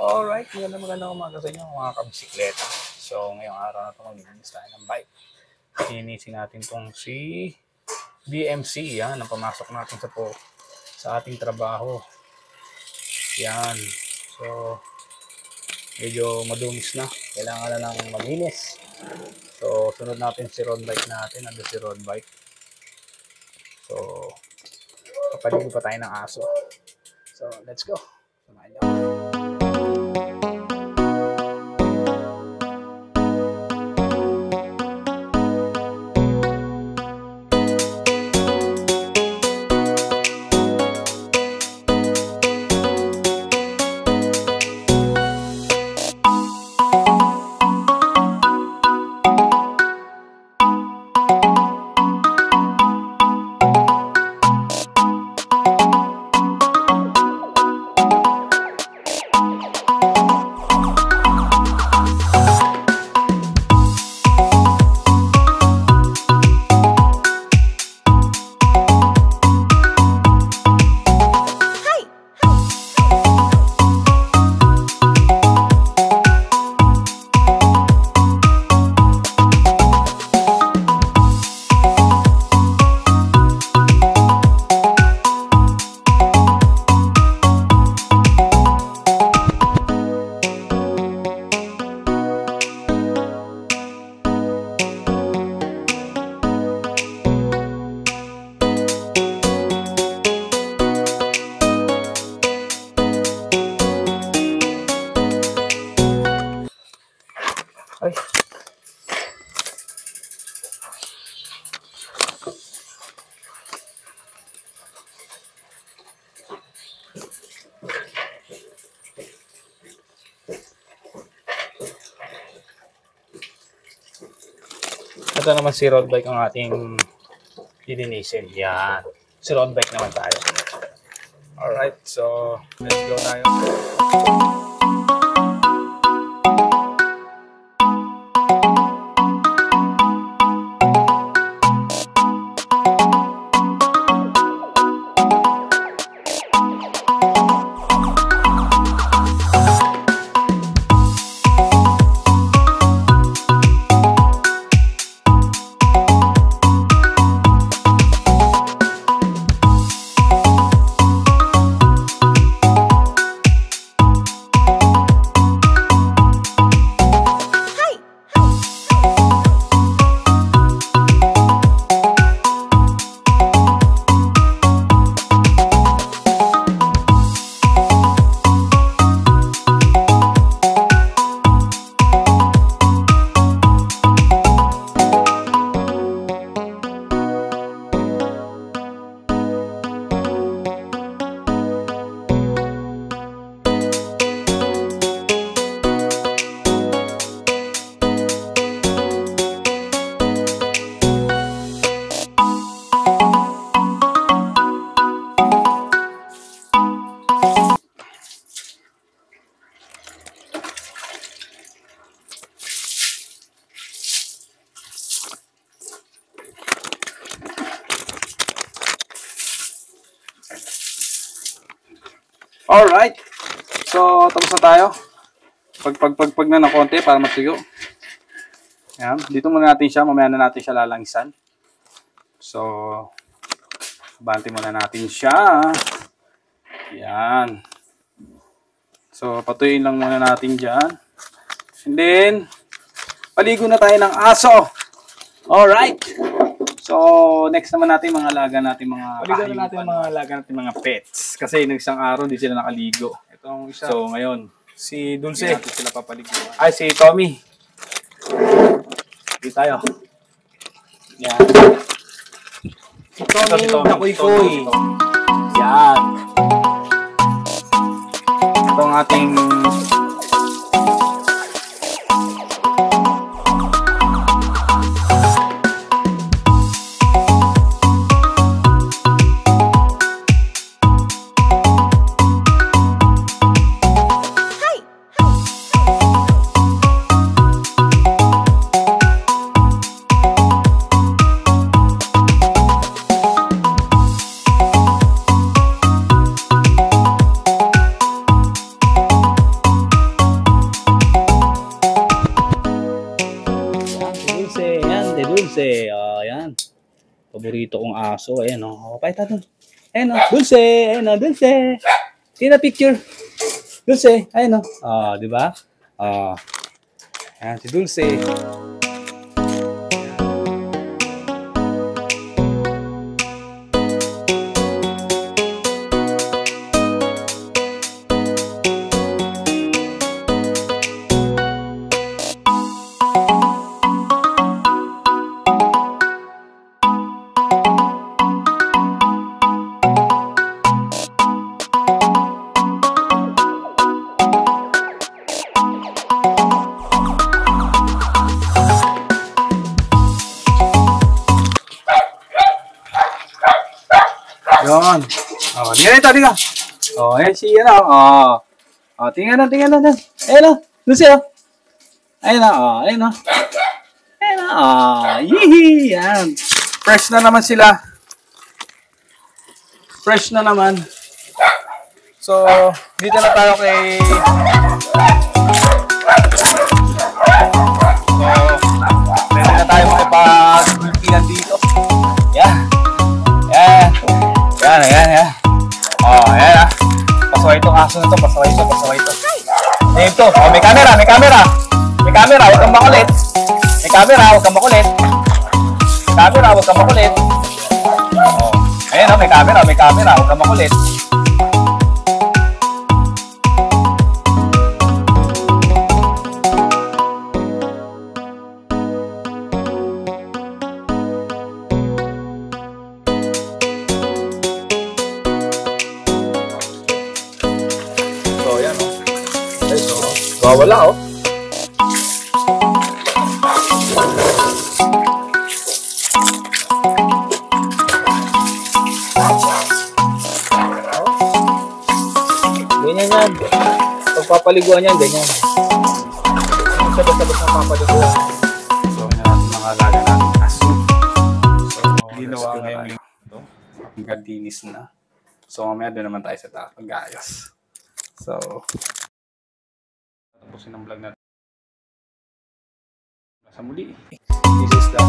Alright, magandang umaga sa inyo mga kabisikleta. So, ngayong araw na ito maglilinis tayo ng bike. Linisin natin itong si BMC. Yan, ang pamasok natin sa ating trabaho. Yan. So, medyo madumis na. Kailangan na lang malinis. So, sunod natin si road bike natin. Ando si road bike. So, kapaligo pa tayo ng aso. So, let's go. Samahan niyo. Ay. Ito naman si road bike ang ating lilinisin. Yan. Si road bike naman tayo. Alright, so let's go tayo. Alright. So, tapos na tayo. Pag na ng konti para matuyo. Ayan. Dito muna natin siya. Mamaya na natin siya lalangisan. So, banti muna natin siya. Ayan. So, patuyuin lang muna natin dyan. And then, paligo na tayo ng aso. Alright. So, next naman natin mga alaga natin mga paligo na natin mga alaga natin mga pets. Kasi nung isang araw hindi sila nakaligo. Itong isa. So, ngayon, si Dulce. Hindi natin sila papaligo. Ay, si Tommy. Dito tayo. Yan. Si Tommy, nakuy-kuy. Yan. Ito ang ating Dulce. Ayan. Paborito kong aso. Ayan, oh. Pakita doon. Ayan, oh. Dulce. Ayan, oh. Dulce. Tina picture. Dulce. Ayan, oh. Di ba? Ayan, si Dulce. Yun. Tingnan ito, tingnan. Ayan si, tingnan na. Ayan na, Lucy, Ayan na, ayan na. Ayan na, yihi, yan. Fresh na naman sila. Fresh na naman. So, dito na tayo kay... Pwede na tayo makipag-gulpinan dito. Yan. Yan. Ayan. Ayan. Pasaway itong aso na ito. Pasaway ito. Name to. May camera. Huwag kang makulit. Huwag kang makulit. Ayan, may camera. Huwag kang makulit. Wala, Ganyan yan. Pagpapaliguan yan, ganyan. Sabas-sabas ng papaliguan. So, yun natin mga alaga natin aso. So, ginawa ngayon ito. Hanggang dinis na. So, mamaya doon naman tayo sa taas mag-ayos. So, tapusin ang vlog natin. Sa muli. This is the